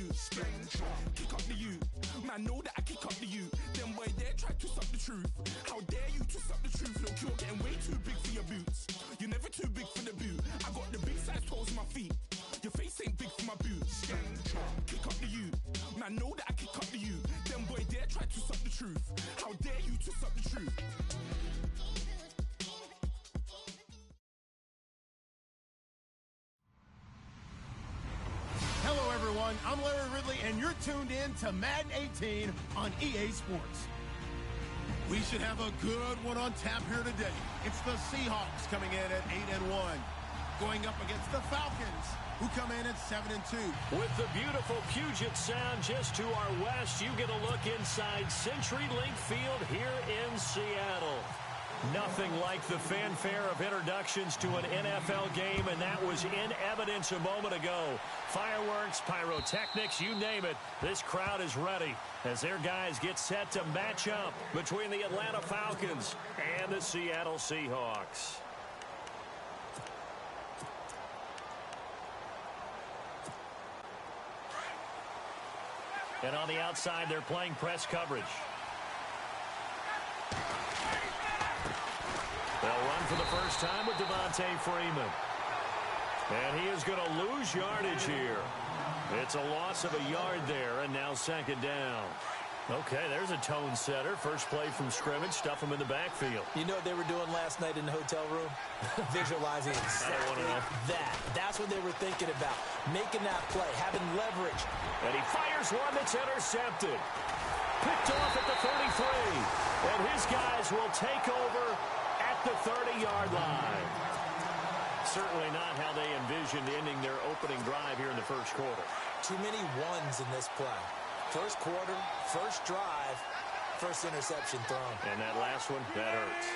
boot. Kick up the you. Man, know that I kick up the you. Them boy there try to suck the truth. How dare you to suck the truth? Look, you're getting way too big for your boots. You're never too big for the boot. I got the big size toes on my feet. Your face ain't big for my boots. Kick up the you. Man, know that I kick up the you. Them boy there try to suck the truth. How dare you to suck the truth? Hello, everyone. I'm Larry Ridley, and you're tuned in to Madden 18 on EA Sports. We should have a good one on tap here today. It's the Seahawks coming in at 8-1, going up against the Falcons, who come in at 7-2. With the beautiful Puget Sound just to our west, you get a look inside CenturyLink Field here in Seattle. Nothing like the fanfare of introductions to an NFL game, and that was in evidence a moment ago. Fireworks, pyrotechnics, you name it. This crowd is ready as their guys get set to match up between the Atlanta Falcons and the Seattle Seahawks. And on the outside, they're playing press coverage. They'll run for the first time with Devontae Freeman. And he is going to lose yardage here. It's a loss of a yard there, and now second down. Okay, there's a tone setter. First play from scrimmage, stuff him in the backfield. You know what they were doing last night in the hotel room? Visualizing exactly that. That's what they were thinking about. Making that play, having leverage. And he fires one that's intercepted. Picked off at the 33. And his guys will take over at the 30-yard line. Certainly not how they envisioned ending their opening drive here in the first quarter. Too many ones in this play. First quarter, first drive, first interception thrown. And that last one, that hurts.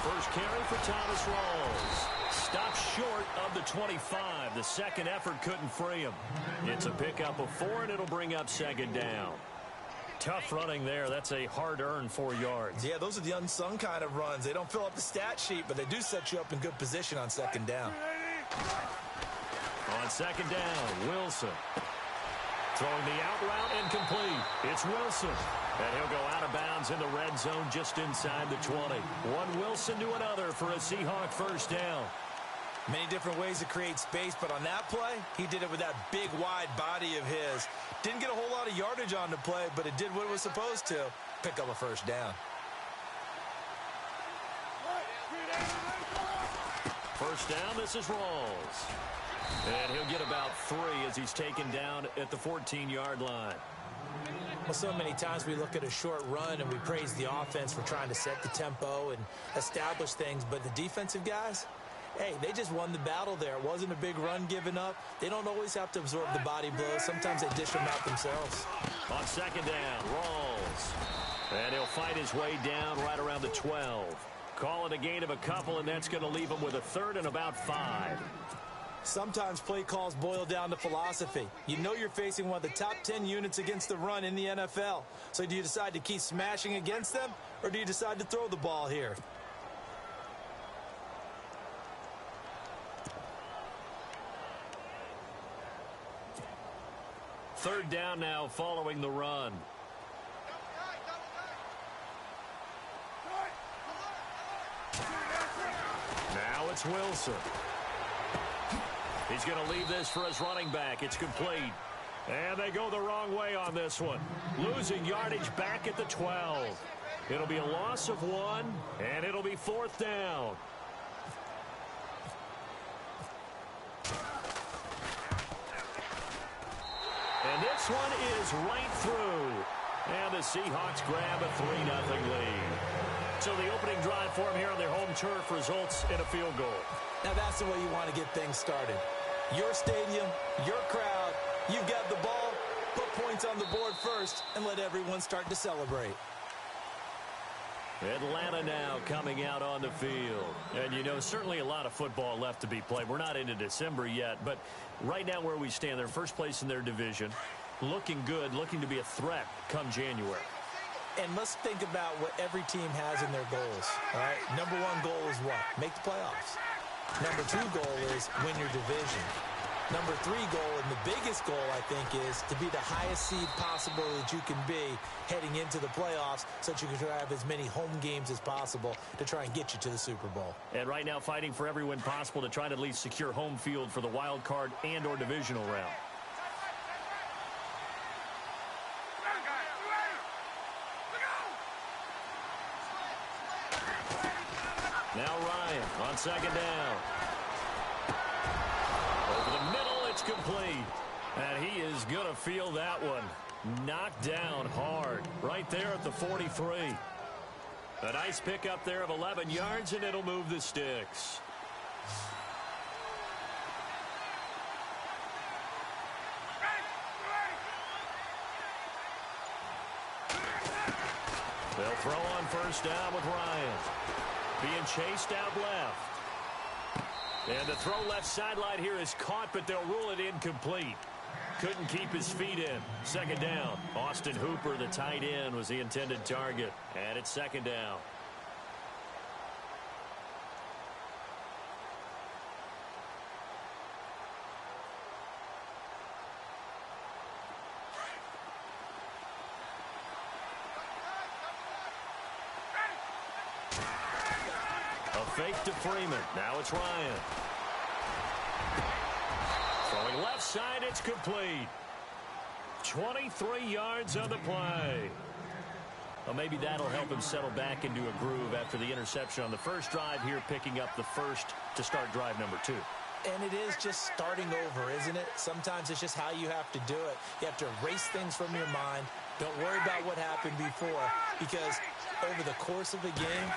First carry for Thomas Rawls. Stopped short of the 25. The second effort couldn't free him. It's a pickup of 4, and it'll bring up second down. Tough running there. That's a hard-earned 4 yards. Yeah, those are the unsung kind of runs. They don't fill up the stat sheet, but they do set you up in good position on second down. On second down, Wilson. Throwing the out route incomplete. It's Wilson. And he'll go out of bounds in the red zone just inside the 20. One Wilson to another for a Seahawk first down. Many different ways to create space, but on that play, he did it with that big, wide body of his. Didn't get a whole lot of yardage on the play, but it did what it was supposed to. Pick up a first down. First down, this is Rawls. And he'll get about 3 as he's taken down at the 14-yard line. Well, so many times we look at a short run and we praise the offense for trying to set the tempo and establish things, but the defensive guys, hey, they just won the battle there. It wasn't a big run given up. They don't always have to absorb the body blows. Sometimes they dish them out themselves. On second down, Rawls. And he'll fight his way down right around the 12. Call it a gain of a couple, and that's going to leave him with a third and about 5. Sometimes play calls boil down to philosophy. You know you're facing one of the top 10 units against the run in the NFL. So do you decide to keep smashing against them, or do you decide to throw the ball here? Third down now following the run. Now it's Wilson. He's going to leave this for his running back. It's complete. And they go the wrong way on this one. Losing yardage back at the 12. It'll be a loss of 1, and it'll be fourth down. And this one is right through. And the Seahawks grab a 3-0 lead. So the opening drive for him here on their home turf results in a field goal. Now that's the way you want to get things started. Your stadium, your crowd, you've got the ball, put points on the board first, and let everyone start to celebrate. Atlanta now coming out on the field. And, you know, certainly a lot of football left to be played. We're not into December yet, but right now where we stand, they're first place in their division. Looking good, looking to be a threat come January. And let's think about what every team has in their goals, all right? Number 1 goal is what? Make the playoffs. Number 2 goal is win your division. Number 3 goal, and the biggest goal, I think, is to be the highest seed possible that you can be heading into the playoffs so that you can have as many home games as possible to try and get you to the Super Bowl. And right now fighting for every win possible to try to at least secure home field for the wild card and or divisional round. Now Ryan on second down. Over the middle, it's complete. And he is going to feel that one. Knocked down hard right there at the 43. A nice pickup there of 11 yards, and it'll move the sticks. They'll throw on first down with Ryan. Being chased out left. And the throw left sideline here is caught, but they'll rule it incomplete. Couldn't keep his feet in. Second down. Austin Hooper, the tight end, was the intended target. And it's second down. Fake to Freeman. Now it's Ryan. Throwing left side, it's complete. 23 yards on the play. Well, maybe that'll help him settle back into a groove after the interception on the first drive here, picking up the first to start drive number 2. And it is just starting over, isn't it? Sometimes it's just how you have to do it. You have to erase things from your mind. Don't worry about what happened before, because over the course of the game,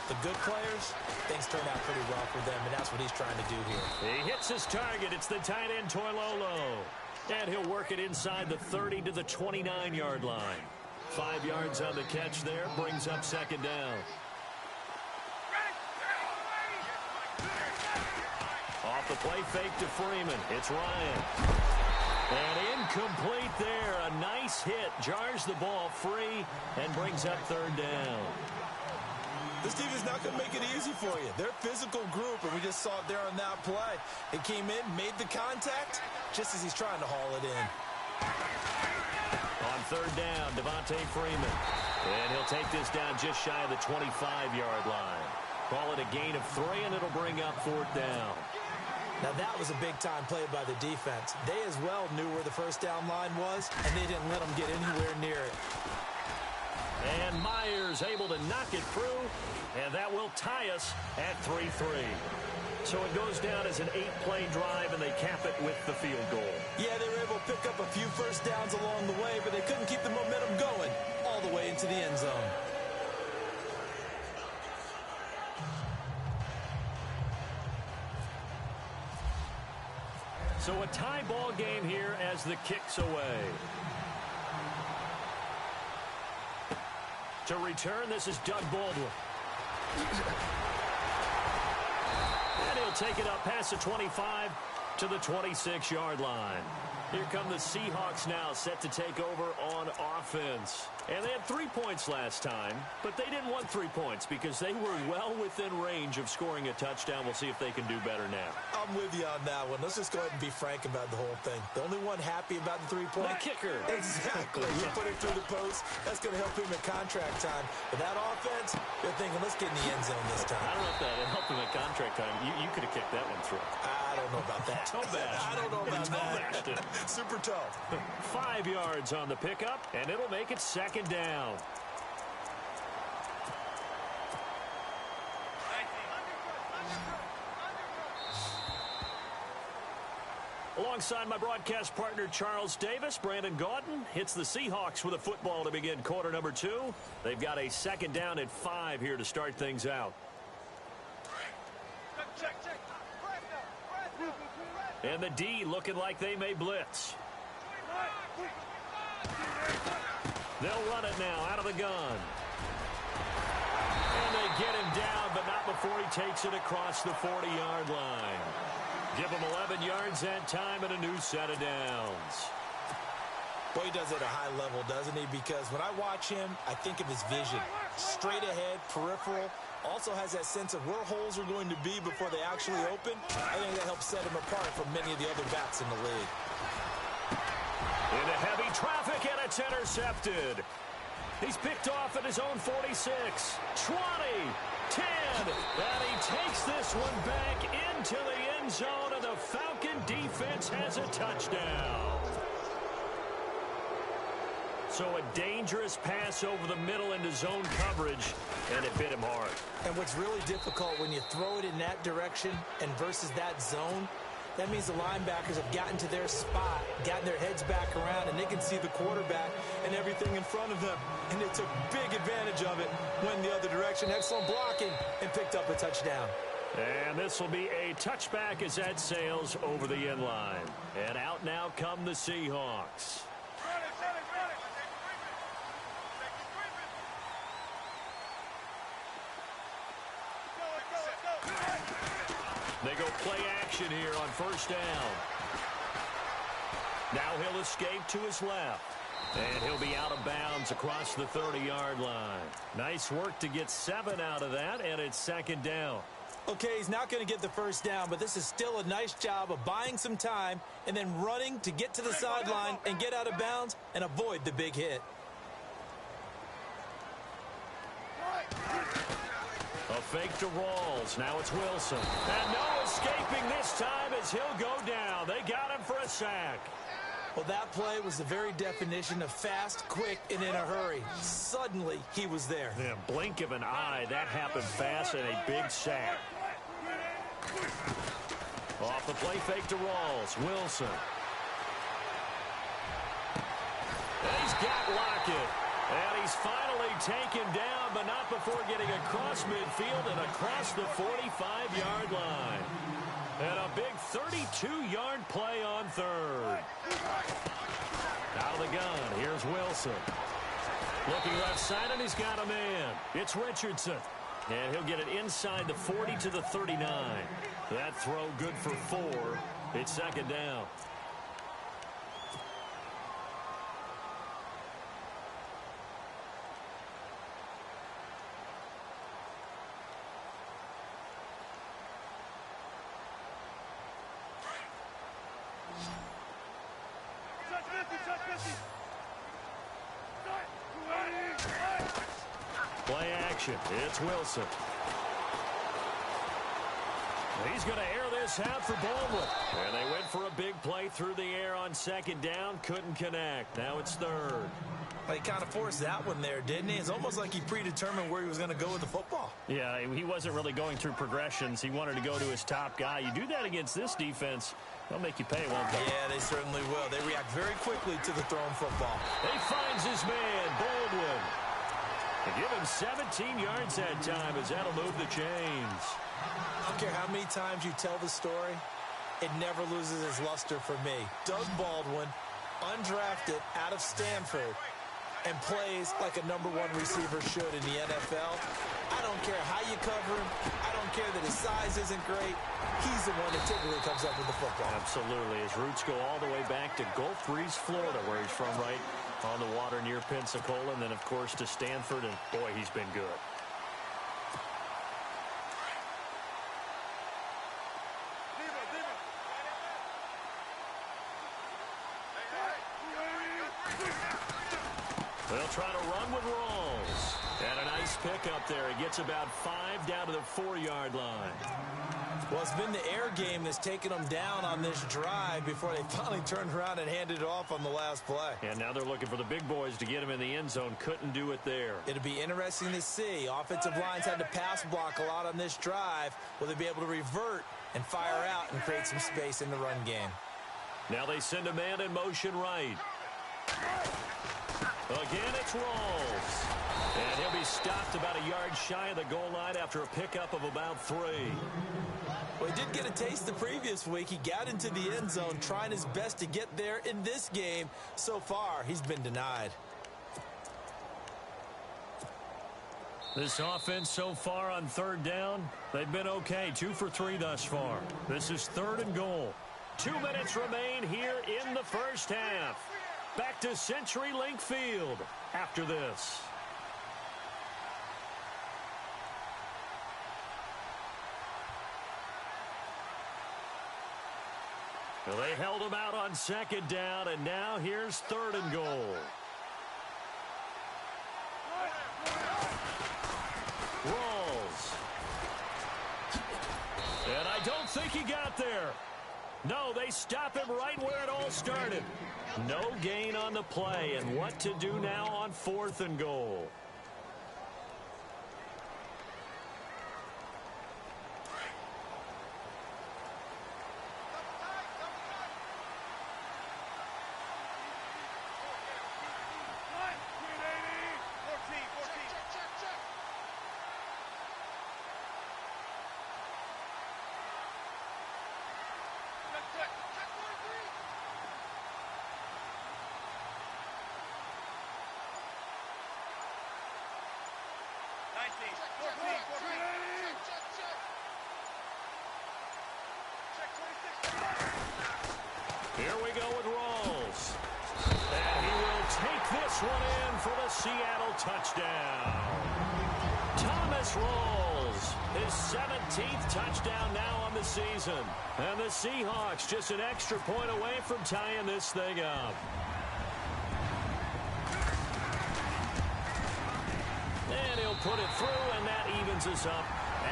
the good players, things turn out pretty well for them, and that's what he's trying to do here. He hits his target. It's the tight end, Toilolo. And he'll work it inside the 30 to the 29-yard line. 5 yards on the catch there, brings up second down. Off the play fake to Freeman. It's Ryan. And incomplete there. A nice hit. Jars the ball free and brings up third down. This team is not going to make it easy for you. They're a physical group, and we just saw it there on that play. It came in, made the contact, just as he's trying to haul it in. On third down, Devontae Freeman. And he'll take this down just shy of the 25-yard line. Call it a gain of 3, and it'll bring up fourth down. Now, that was a big-time play by the defense. They as well knew where the first down line was, and they didn't let them get anywhere near it. And Myers able to knock it through, and that will tie us at 3-3. So it goes down as an 8-play drive, and they cap it with the field goal. Yeah, they were able to pick up a few first downs along the way, but they couldn't keep the momentum going all the way into the end zone. So a tie ball game here as the kick's away. To return, this is Doug Baldwin. And he'll take it up past the 25 to the 26-yard line. Here come the Seahawks now, set to take over on offense. And they had 3 points last time, but they didn't want 3 points because they were well within range of scoring a touchdown. We'll see if they can do better now. I'm with you on that one. Let's just go ahead and be frank about the whole thing. The only one happy about the 3-point. The kicker. Exactly. You put it through the post. That's going to help him at contract time. But that offense, they're thinking, let's get in the end zone this time. I don't know if that helped him at contract time. You could have kicked that one through. I don't know about that. I don't know about that. Super tough. 5 yards on the pickup, and it'll make it second down. Alongside my broadcast partner, Charles Davis, Brandon Gaudin hits the Seahawks with a football to begin quarter number 2. They've got a second down at 5 here to start things out. And the D looking like they may blitz. They'll run it now out of the gun. And they get him down, but not before he takes it across the 40-yard line. Give him 11 yards that time and a new set of downs. Boy, he does it at a high level, doesn't he? Because when I watch him, I think of his vision. Straight ahead, peripheral. Also has that sense of where holes are going to be before they actually open. I think that helps set him apart from many of the other backs in the league. Into heavy traffic, and it's intercepted. He's picked off at his own 46, 20, 10, and he takes this one back into the end zone, and the Falcon defense has a touchdown. So a dangerous pass over the middle into zone coverage, and it bit him hard. And what's really difficult when you throw it in that direction and versus that zone, that means the linebackers have gotten to their spot, gotten their heads back around, and they can see the quarterback and everything in front of them. And they took big advantage of it, went the other direction. Excellent blocking, and picked up a touchdown. And this will be a touchback as that sails over the end line. And out now come the Seahawks. They go play action here on first down. Now he'll escape to his left. And he'll be out of bounds across the 30-yard line. Nice work to get 7 out of that, and it's second down. Okay, he's not going to get the first down, but this is still a nice job of buying some time and then running to get to the sideline and get out of bounds and avoid the big hit. A fake to Rawls. Now it's Wilson. And no escaping this time as he'll go down. They got him for a sack. Well, that play was the very definition of fast, quick, and in a hurry. Suddenly, he was there. Yeah, blink of an eye. That happened fast and a big sack. Off the play fake to Rawls. Wilson. And he's got Lockett. And he's finally taken down, but not before getting across midfield and across the 45-yard line. And a big 32-yard play on third. Out of the gun, here's Wilson. Looking left side, and he's got a man. It's Richardson. And he'll get it inside the 40 to the 39. That throw good for 4. It's second down. Play action. It's Wilson. He's going to air this out for Baldwin. And they went for a big play through the air on second down. Couldn't connect. Now it's third. Well, he kind of forced that one there, didn't he? It's almost like he predetermined where he was going to go with the football. Yeah, he wasn't really going through progressions. He wanted to go to his top guy. You do that against this defense, they'll make you pay, won't they? Yeah, they certainly will. They react very quickly to the thrown football. He finds his man, Baldwin. And give him 17 yards that time as that'll move the chains. I don't care how many times you tell the story, it never loses its luster for me. Doug Baldwin, undrafted out of Stanford, and plays like a #1 receiver should in the NFL. I don't care how you cover him. I don't care that his size isn't great. He's the one that typically comes up with the football. Absolutely. His roots go all the way back to Gulf Breeze, Florida, where he's from, right on the water near Pensacola, and then, of course, to Stanford, and, boy, he's been good. They'll try to run with Rawls. And a nice pickup there. He gets about 5 down to the 4-yard line. Well, it's been the air game that's taken them down on this drive before they finally turned around and handed it off on the last play. And now they're looking for the big boys to get him in the end zone. Couldn't do it there. It'll be interesting to see. Offensive lines had to pass block a lot on this drive. Will they be able to revert and fire out and create some space in the run game? Now they send a man in motion right. Again, it's Rawls. And he'll be stopped about a yard shy of the goal line after a pickup of about 3. Well, he did get a taste the previous week. He got into the end zone trying his best to get there in this game. So far, he's been denied. This offense so far on third down, they've been okay. 2 for 3 thus far. This is 3rd and goal. 2 minutes remain here in the first half. Back to CenturyLink Field after this. Well, they held him out on second down, and now here's 3rd and goal. Rolls. And I don't think he got there. No, they stop him right where it all started. No gain on the play, and what to do now on 4th and goal. Here we go with Rolls. And he will take this one in for the Seattle touchdown. Thomas Rolls, his 17th touchdown now on the season. And the Seahawks just an extra point away from tying this thing up. And he'll put it through, and that evens us up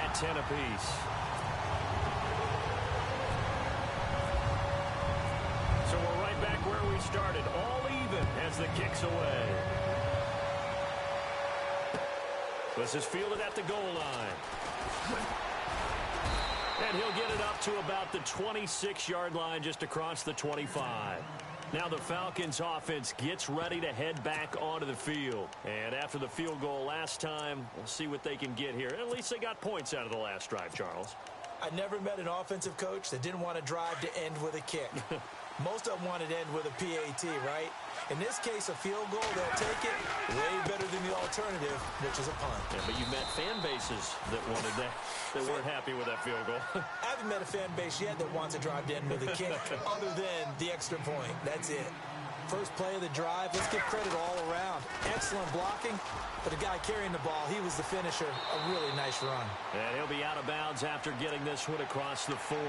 at 10 apiece. So we're right back where we started, all even as the kick's away. This is fielded at the goal line. And he'll get it up to about the 26-yard line, just across the 25. Now the Falcons offense gets ready to head back onto the field. And after the field goal last time, we'll see what they can get here. At least they got points out of the last drive, Charles. I never met an offensive coach that didn't want to drive to end with a kick. Most of them wanted to end with a PAT, right? In this case, a field goal, they'll take it way better than the alternative, which is a punt. Yeah, but you've met fan bases that wanted that weren't happy with that field goal. I haven't met a fan base yet that wants to drive to end with a kick other than the extra point. That's it. First play of the drive, let's give credit all around. Excellent blocking, but the guy carrying the ball, he was the finisher. A really nice run. And he'll be out of bounds after getting this one across the 40.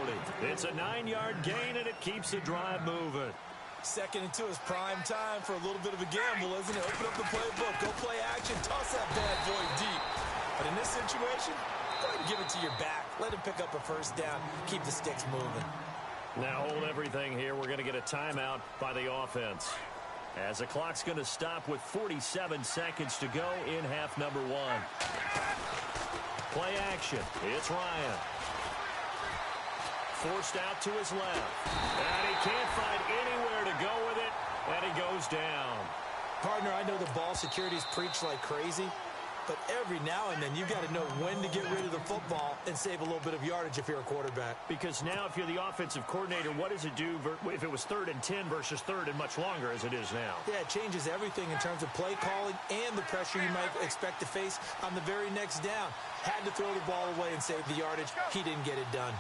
It's a 9-yard gain, and it keeps the drive moving. 2nd and 2 is prime time for a little bit of a gamble, isn't it? Open up the playbook, go play action, toss that bad boy deep. But in this situation, go ahead and give it to your back. Let him pick up a first down, keep the sticks moving. Now hold everything here. We're going to get a timeout by the offense, as the clock's going to stop with 47 seconds to go in half number 1. Play action. It's Ryan. Forced out to his left. And he can't find anywhere to go with it, and he goes down. Partner, I know the ball security's preached like crazy, but every now and then you got to know when to get rid of the football and save a little bit of yardage if you're a quarterback. Because now if you're the offensive coordinator, what does it do if it was 3rd and 10 versus 3rd and much longer as it is now? Yeah, it changes everything in terms of play calling and the pressure you might expect to face on the very next down. Had to throw the ball away and save the yardage. He didn't get it done.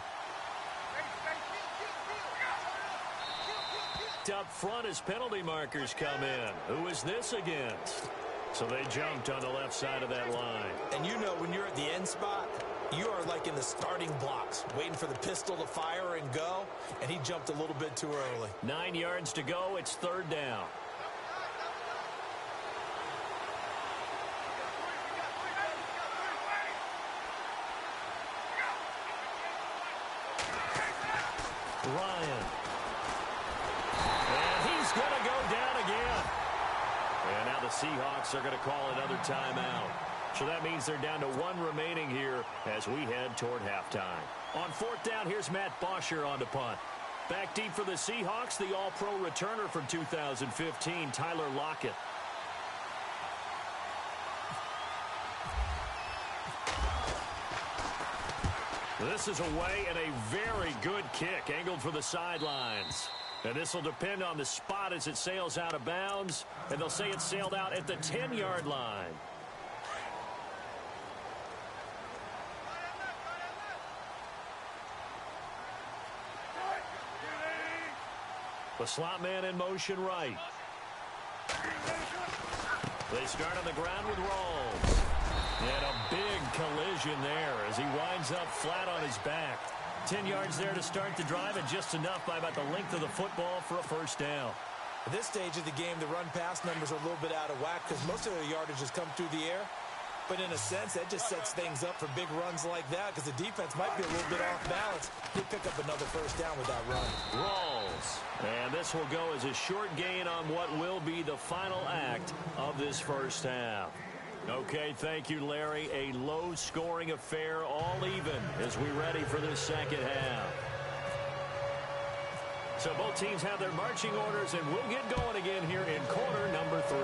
Up front as penalty markers come in. Who is this against? So they jumped on the left side of that line. And you know when you're at the end spot, you are like in the starting blocks, waiting for the pistol to fire and go, and he jumped a little bit too early. 9 yards to go. It's 3rd down. Ryan. And he's going to go down again. And now the Seahawks are going to call another timeout. So that means they're down to 1 remaining here as we head toward halftime. On 4th down, here's Matt Bosher on the punt. Back deep for the Seahawks, the All-Pro returner from 2015, Tyler Lockett. This is away and a very good kick, angled for the sidelines. And this will depend on the spot as it sails out of bounds. And they'll say it sailed out at the 10-yard line. The slot man in motion right. They start on the ground with Rolls. And a big collision there as he winds up flat on his back. 10 yards there to start the drive, and just enough by about the length of the football for a first down. At this stage of the game, the run-pass numbers are a little bit out of whack because most of their yardage has come through the air. But in a sense, that just sets things up for big runs like that because the defense might be a little bit off balance. They pick up another first down with that run. Rolls. And this will go as a short gain on what will be the final act of this first half. Okay, thank you, Larry. A low-scoring affair, all even, as we ready for this second half. So both teams have their marching orders, and we'll get going again here in quarter number 3.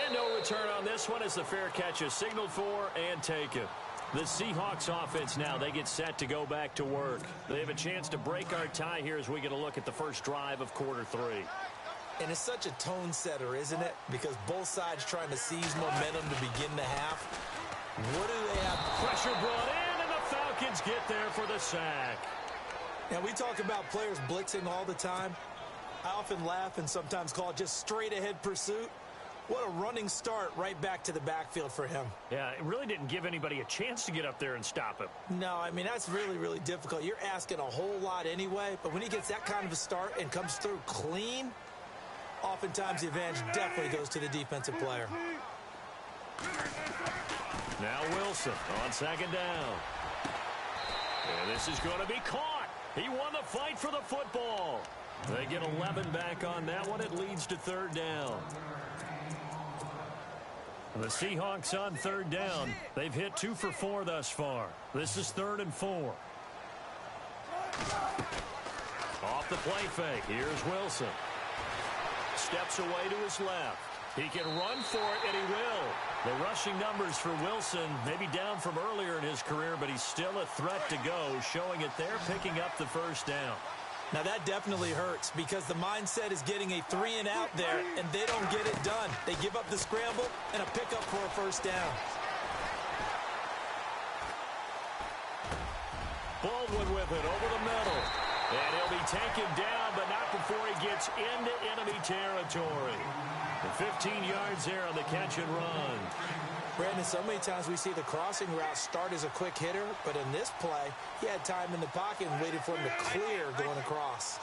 And no return on this one as the fair catch is signaled for and taken. The Seahawks offense now, they get set to go back to work. They have a chance to break our tie here as we get a look at the first drive of quarter 3. And it's such a tone setter, isn't it? Because both sides trying to seize momentum to begin the half. What do they have? Pressure brought in, and the Falcons get there for the sack. Now, we talk about players blitzing all the time. I often laugh and sometimes call it just straight-ahead pursuit. What a running start right back to the backfield for him. Yeah, it really didn't give anybody a chance to get up there and stop him. No, I mean, that's really, really difficult. You're asking a whole lot anyway, but when he gets that kind of a start and comes through clean, oftentimes the advantage definitely goes to the defensive player. Now Wilson on second down. And this is going to be caught. He won the fight for the football. They get 11 back on that one. It leads to third down. The Seahawks on third down. They've hit 2 for 4 thus far. This is 3rd and 4. Off the play fake. Here's Wilson. Steps away to his left. He can run for it, and he will. The rushing numbers for Wilson maybe down from earlier in his career, but he's still a threat to go, showing it there, picking up the first down. Now, that definitely hurts because the mindset is getting a 3-and-out there, and they don't get it done. They give up the scramble and a pickup for a first down. Baldwin with it over the middle. And he'll be taken down, but not before he gets into enemy territory. And 15 yards there on the catch and run. Brandon, so many times we see the crossing route start as a quick hitter, but in this play, he had time in the pocket and waited for him to clear going across.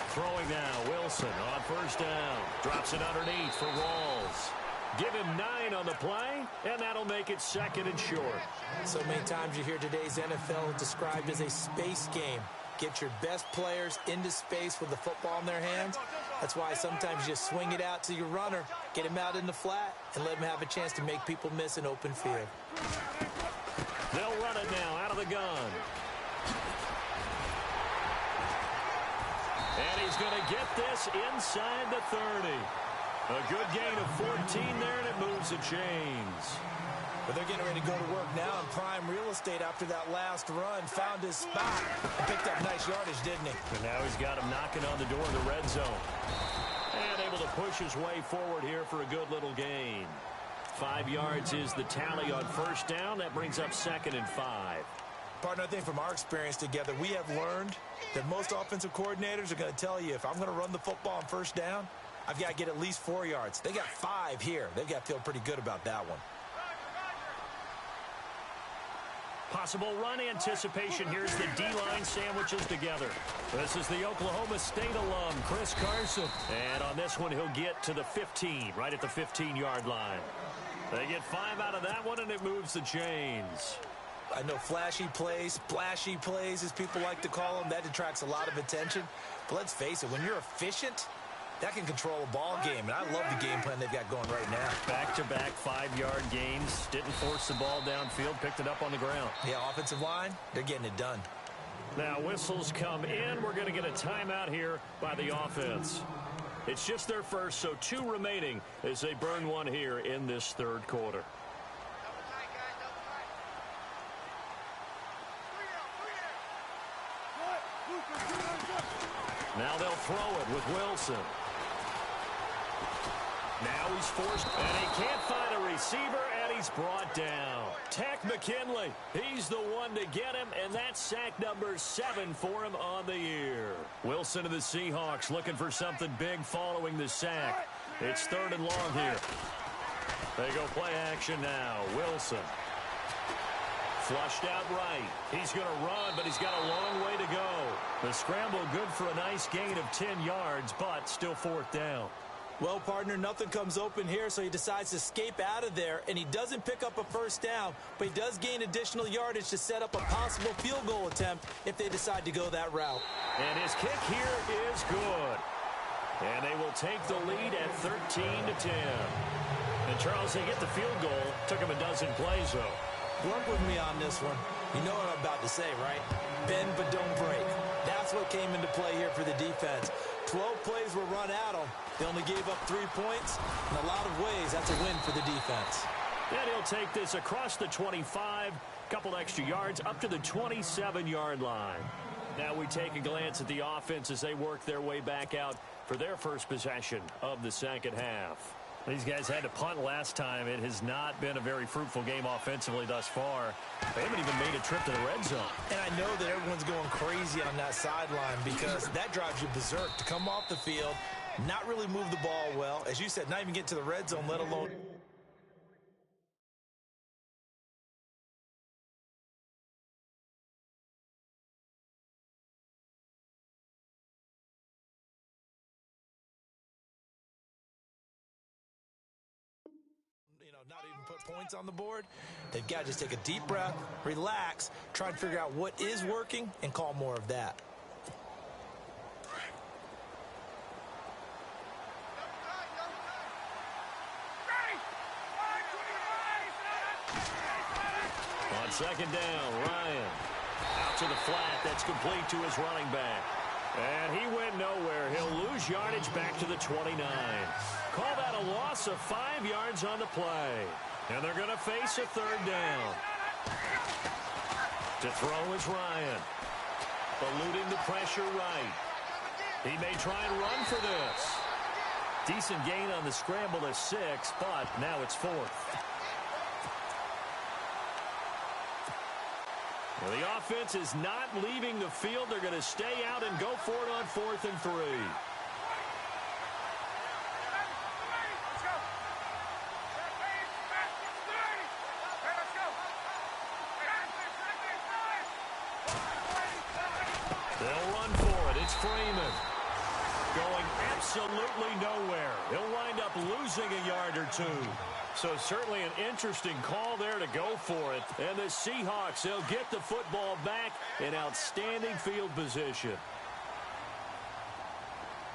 Throwing now, Wilson on first down. Drops it underneath for Rawls. Give him 9 on the play, and that'll make it 2nd and short. So many times you hear today's NFL described as a space game. Get your best players into space with the football in their hands. That's why sometimes you swing it out to your runner, get him out in the flat, and let him have a chance to make people miss an open field. They'll run it now out of the gun. And he's going to get this inside the 30. A good gain of 14 there, and it moves the chains. But they're getting ready to go to work now in prime real estate after that last run. Found his spot and picked up nice yardage, didn't he? And now he's got him knocking on the door of the red zone. And able to push his way forward here for a good little gain. 5 yards is the tally on first down. That brings up 2nd and 5. Partner, I think from our experience together, we have learned that most offensive coordinators are going to tell you, if I'm going to run the football on first down, I've got to get at least 4 yards. They got 5 here. They've got to feel pretty good about that one. Possible run anticipation. Here's the D-line sandwiches together. This is the Oklahoma State alum, Chris Carson. And on this one, he'll get to the 15, right at the 15-yard line. They get 5 out of that one, and it moves the chains. I know flashy plays, splashy plays, as people like to call them, that attracts a lot of attention. But let's face it, when you're efficient, that can control a ball game, and I love the game plan they've got going right now. Back-to-back 5-yard gains. Didn't force the ball downfield, picked it up on the ground. Yeah, offensive line, they're getting it done. Now whistles come in. We're going to get a timeout here by the offense. It's just their first, so 2 remaining as they burn one here in this third quarter. Now they'll throw it with Wilson. Now he's forced, and he can't find a receiver, and he's brought down. Tech McKinley, he's the one to get him, and that's sack number 7 for him on the year. Wilson of the Seahawks looking for something big following the sack. It's 3rd and long here. They go play action now. Wilson. Flushed out right. He's going to run, but he's got a long way to go. The scramble good for a nice gain of 10 yards, but still 4th down. Well, partner, nothing comes open here, so he decides to escape out of there, and he doesn't pick up a 1st down, but he does gain additional yardage to set up a possible field goal attempt if they decide to go that route. And his kick here is good. And they will take the lead at 13-10. And, Charles, they get the field goal. Took him a dozen plays, though. Work with me on this one. You know what I'm about to say, right? Bend but don't break. That's what came into play here for the defense. 12 plays were run at them. They only gave up 3 points. In a lot of ways, that's a win for the defense. And he'll take this across the 25, couple extra yards, up to the 27-yard line. Now we take a glance at the offense as they work their way back out for their first possession of the second half. These guys had to punt last time. It has not been a very fruitful game offensively thus far. They haven't even made a trip to the red zone. And I know that everyone's going crazy on that sideline because that drives you berserk to come off the field, not really move the ball well. As you said, not even get to the red zone, let alone... not even put points on the board. They've got to just take a deep breath, relax, try and figure out what is working, and call more of that. On second down, Ryan. Out to the flat. That's complete to his running back. And he went nowhere. He'll lose yardage back to the 29. Call that a loss of 5 yards on the play. And they're going to face a 3rd down. To throw is Ryan. Eluding the pressure right. He may try and run for this. Decent gain on the scramble to 6, but now it's 4th. Well, the offense is not leaving the field. They're going to stay out and go for it on 4th and 3. They'll run for it. It's Freeman. Going absolutely nowhere. He'll wind up losing a yard or 2. So certainly an interesting call there to go for it. And the Seahawks, they'll get the football back in outstanding field position.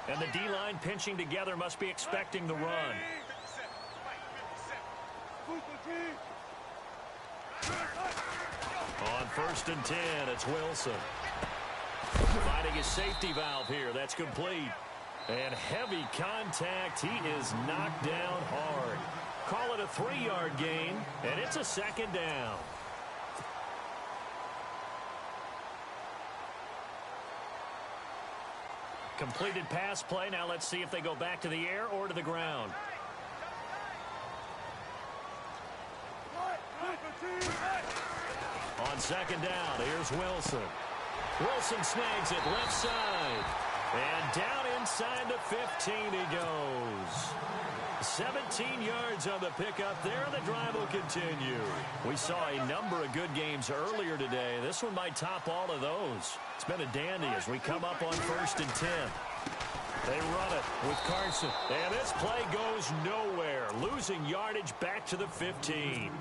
And the D-line pinching together must be expecting the run. On 1st and 10, it's Wilson. Finding his safety valve here. That's complete. And heavy contact. He is knocked down hard. Call it a 3-yard gain, and it's a 2nd down. Completed pass play. Now let's see if they go back to the air or to the ground. On 2nd down, here's Wilson. Wilson snags it left side. And down inside the 15 he goes. 17 yards on the pickup there. The drive will continue. We saw a number of good games earlier today. This one might top all of those. It's been a dandy as we come up on 1st and 10. They run it with Carson. And this play goes nowhere. Losing yardage back to the 15.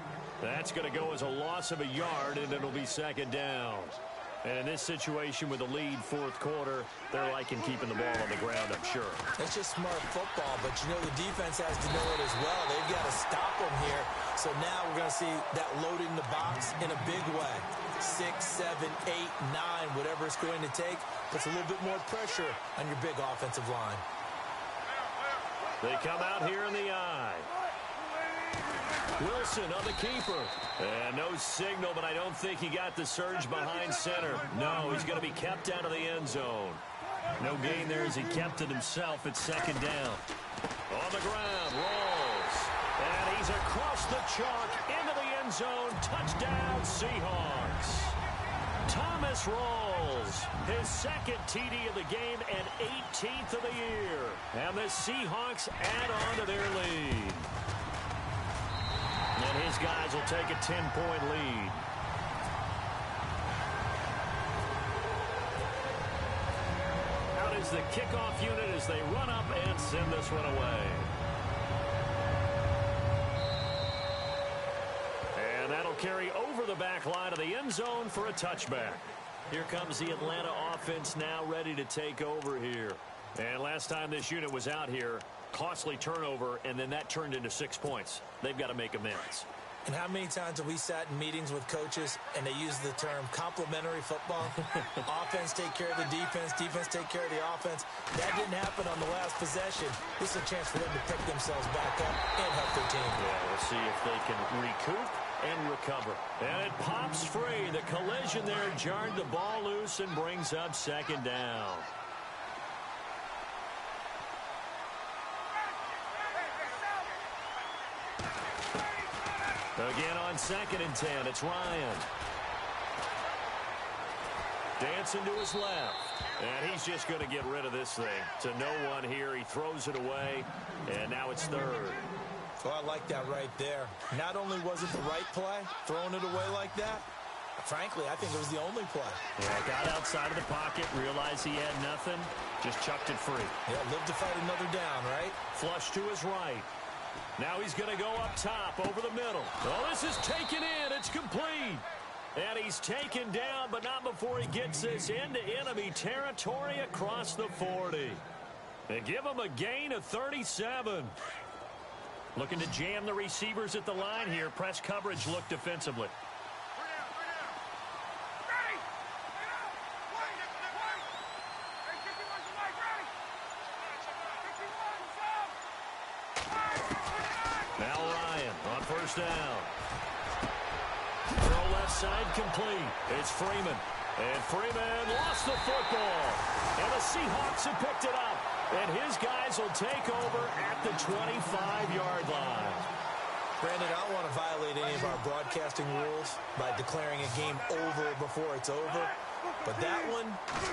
That's going to go as a loss of a yard, and it'll be 2nd down. And in this situation with the lead 4th quarter, they're liking keeping the ball on the ground, I'm sure. It's just smart football, but you know the defense has to know it as well. They've got to stop them here. So now we're going to see that loading the box in a big way. 6, 7, 8, 9, whatever it's going to take, puts a little bit more pressure on your big offensive line. They come out here in the eye. Wilson on the keeper. And no signal, but I don't think he got the surge behind center. No, he's going to be kept out of the end zone. No gain there as he kept it himself at 2nd down. On the ground, rolls. And he's across the chalk into the end zone. Touchdown, Seahawks. Thomas rolls. His second TD of the game and 18th of the year. And the Seahawks add on to their lead. And his guys will take a 10-point lead. Out is the kickoff unit as they run up and send this one away. And that'll carry over the back line of the end zone for a touchback. Here comes the Atlanta offense now ready to take over here. And last time this unit was out here, costly turnover, and then that turned into 6 points. They've got to make amends. And how many times have we sat in meetings with coaches and they use the term complementary football? Offense take care of the defense, defense take care of the offense. That didn't happen on the last possession. This is a chance for them to pick themselves back up and help their team. Yeah, we'll see if they can recoup and recover. And it pops free. The collision there jarred the ball loose and brings up second down. Again on 2nd and 10, it's Ryan. Dancing to his left. And he's just going to get rid of this thing. To no one here, he throws it away, and now it's 3rd. Well, I like that right there. Not only was it the right play, throwing it away like that, frankly, I think it was the only play. Yeah, got outside of the pocket, realized he had nothing, just chucked it free. Yeah, live to fight another down, right? Flush to his right. Now he's going to go up top over the middle. Oh, this is taken in. It's complete. And he's taken down, but not before he gets this into enemy territory across the 40. They give him a gain of 37. Looking to jam the receivers at the line here. Press coverage look defensively. Now Ryan on 1st down. Throw left side complete. It's Freeman. And Freeman lost the football. And the Seahawks have picked it up. And his guys will take over at the 25-yard line. Brandon, I don't want to violate any of our broadcasting rules by declaring a game over before it's over. But that one,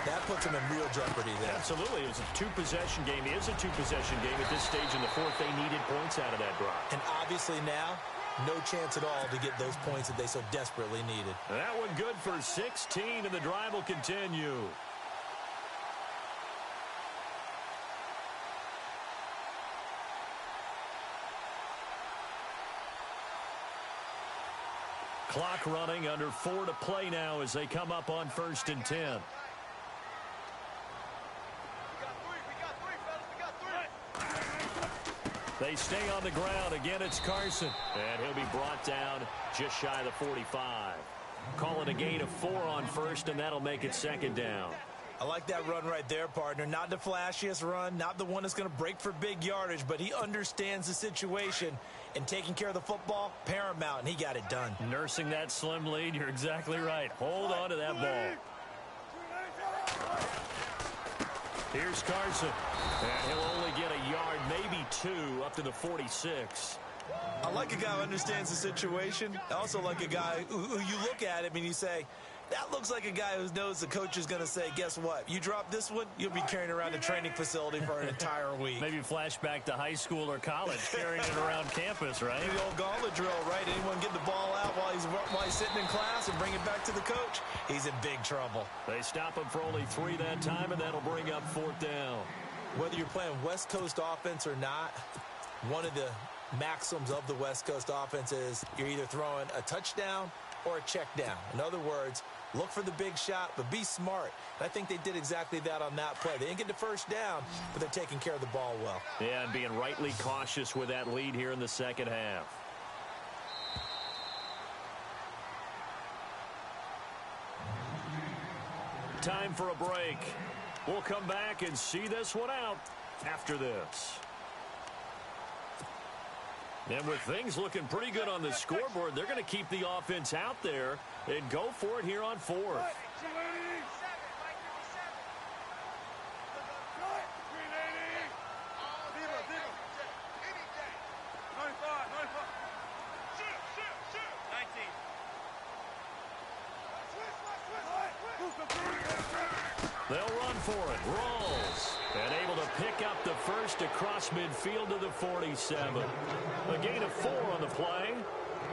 that puts them in real jeopardy there. Absolutely. It was a two-possession game. It is a two-possession game at this stage in the 4th. They needed points out of that drive. And obviously now, no chance at all to get those points that they so desperately needed. That one good for 16, and the drive will continue. Clock running, under 4 to play now as they come up on 1st and 10. They stay on the ground. Again, it's Carson. And he'll be brought down just shy of the 45. Call it a gain of 4 on 1st, and that'll make it 2nd down. I like that run right there, partner. Not the flashiest run, not the one that's going to break for big yardage, but he understands the situation, and taking care of the football, paramount, and he got it done. Nursing that slim lead, you're exactly right. Hold on to that ball. Here's Carson. And he'll only get a yard, maybe 2, up to the 46. I like a guy who understands the situation. I also like a guy who you look at him and you say, that looks like a guy who knows the coach is going to say, guess what? You drop this one, you'll be carrying around a training facility for an entire week. Maybe flashback to high school or college, carrying it around campus, right? The old gauntlet drill, right? Anyone get the ball out while he's sitting in class and bring it back to the coach? He's in big trouble. They stop him for only 3 that time, and that'll bring up 4th down. Whether you're playing West Coast offense or not, one of the maxims of the West Coast offense is you're either throwing a touchdown or a check down. In other words, look for the big shot, but be smart. And I think they did exactly that on that play. They didn't get the 1st down, but they're taking care of the ball well. Yeah, and being rightly cautious with that lead here in the 2nd half. Time for a break. We'll come back and see this one out after this. And with things looking pretty good on the scoreboard, they're going to keep the offense out there and go for it here on 4th. They'll run for it. Rolls. And able to pick up the first across midfield to the 47. A gain of 4 on the play.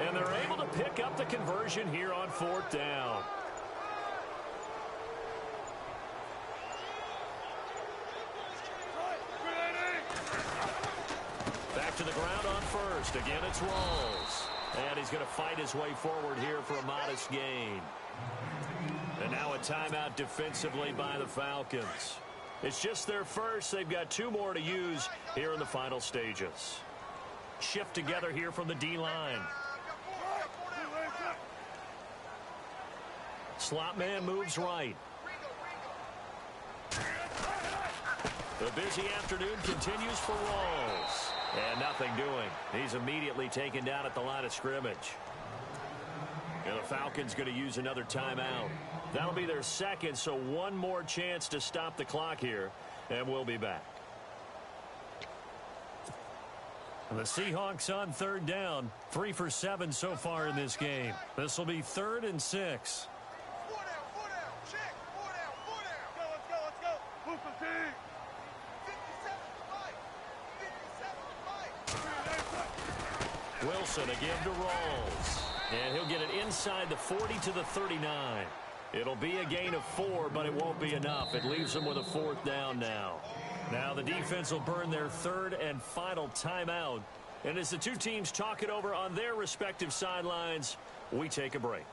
And they're able to pick up the conversion here on 4th down. Back to the ground on first. Again, it's Rolls. And he's going to fight his way forward here for a modest gain. And now a timeout defensively by the Falcons. It's just their first. They've got 2 more to use here in the final stages. Shift together here from the D-line. Slot man moves right. The busy afternoon continues for Rolls. And nothing doing. He's immediately taken down at the line of scrimmage. And the Falcons going to use another timeout. That'll be their second, so 1 more chance to stop the clock here. And we'll be back. The Seahawks on 3rd down. 3 for 7 so far in this game. This will be 3rd and 6. Wilson again to Rolls. And he'll get it inside the 40 to the 39. It'll be a gain of 4, but it won't be enough. It leaves them with a 4th down now. Now the defense will burn their 3rd and final timeout. And as the 2 teams talk it over on their respective sidelines, we take a break.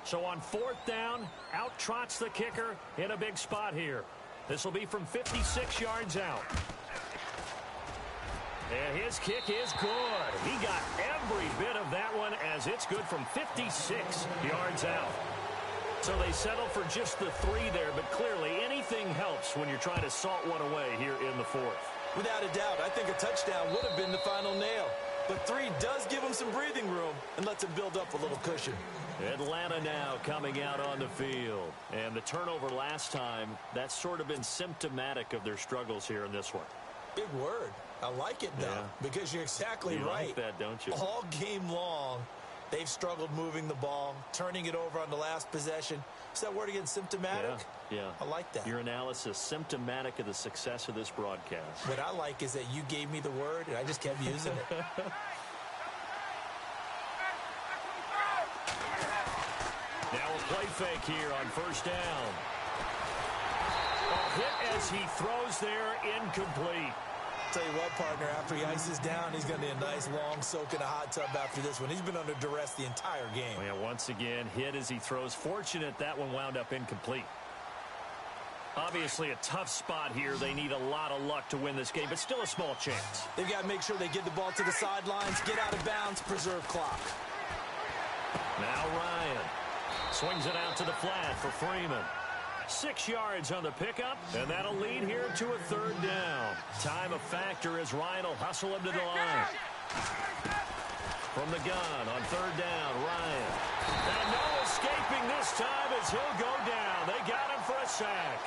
So on 4th down, out trots the kicker in a big spot here. This will be from 56 yards out. And his kick is good. He got every bit of that one as it's good from 56 yards out. So they settle for just the 3 there, but clearly anything helps when you're trying to salt one away here in the 4th. Without a doubt, I think a touchdown would have been the final nail. But 3 does give them some breathing room and lets them build up a little cushion. Atlanta now coming out on the field. And the turnover last time, that's sort of been symptomatic of their struggles here in this one. Big word. I like it, though, because you're exactly right. You like that, don't you? All game long, they've struggled moving the ball, turning it over on the last possession. Is that word again, symptomatic? Yeah. I like that. Your analysis, symptomatic of the success of this broadcast. What I like is that you gave me the word, and I just kept using it. Now a play fake here on 1st down. A hit as he throws there, incomplete. Tell you what, partner, after he ices down, he's going to need a nice long soak in a hot tub after this one. He's been under duress the entire game. Yeah, once again, hit as he throws. Fortunate that one wound up incomplete. Obviously a tough spot here. They need a lot of luck to win this game, but still a small chance. They've got to make sure they get the ball to the sidelines, get out of bounds, preserve clock. Now Ryan swings it out to the flat for Freeman. 6 yards on the pickup, and that'll lead here to a 3rd down. Time a factor as Ryan will hustle him to the line. From the gun on 3rd down, Ryan. And no escaping this time as he'll go down. They got him for a sack.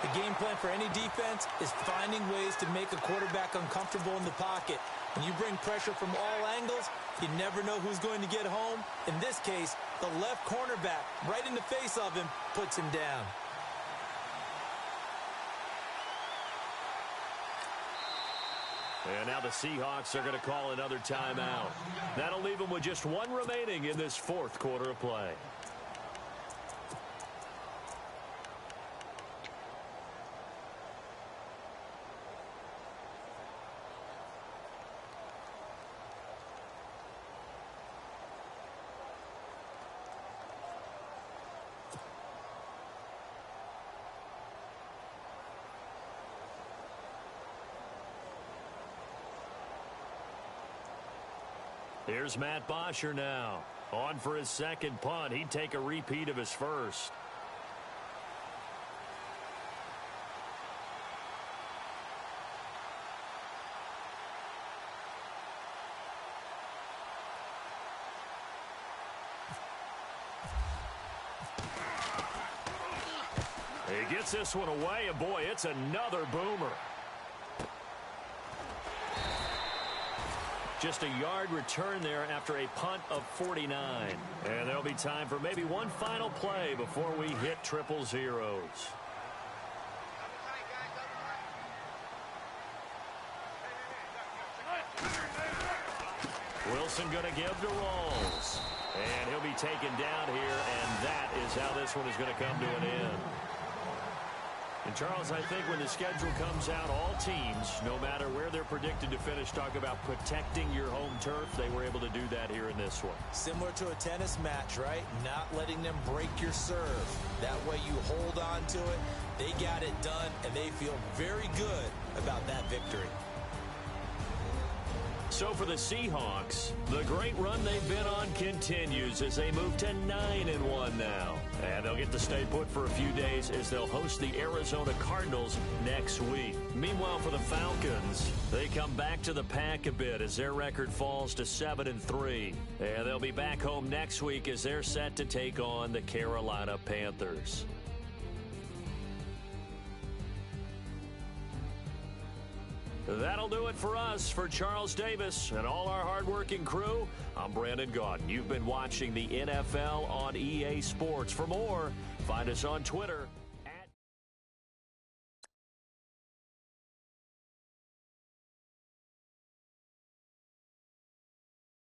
The game plan for any defense is finding ways to make a quarterback uncomfortable in the pocket. When you bring pressure from all angles, you never know who's going to get home. In this case, the left cornerback, right in the face of him, puts him down. And now the Seahawks are going to call another timeout. That'll leave them with just 1 remaining in this 4th quarter of play. Here's Matt Bosher now. On for his 2nd punt. He'd take a repeat of his first. He gets this one away, and boy, it's another boomer. Just a yard return there after a punt of 49. And there'll be time for maybe one final play before we hit triple zeros. Wilson going to give to Rolls. And he'll be taken down here, and that is how this one is going to come to an end. And, Charles, I think when the schedule comes out, all teams, no matter where they're predicted to finish, talk about protecting your home turf. They were able to do that here in this one. Similar to a tennis match, right? Not letting them break your serve. That way you hold on to it. They got it done, and they feel very good about that victory. So for the Seahawks, the great run they've been on continues as they move to 9-1 now. And they'll get to stay put for a few days as they'll host the Arizona Cardinals next week. Meanwhile, for the Falcons, they come back to the pack a bit as their record falls to 7-3. And they'll be back home next week as they're set to take on the Carolina Panthers. That'll do it for us. For Charles Davis and all our hardworking crew, I'm Brandon Gaudin. You've been watching the NFL on EA Sports. For more, find us on Twitter.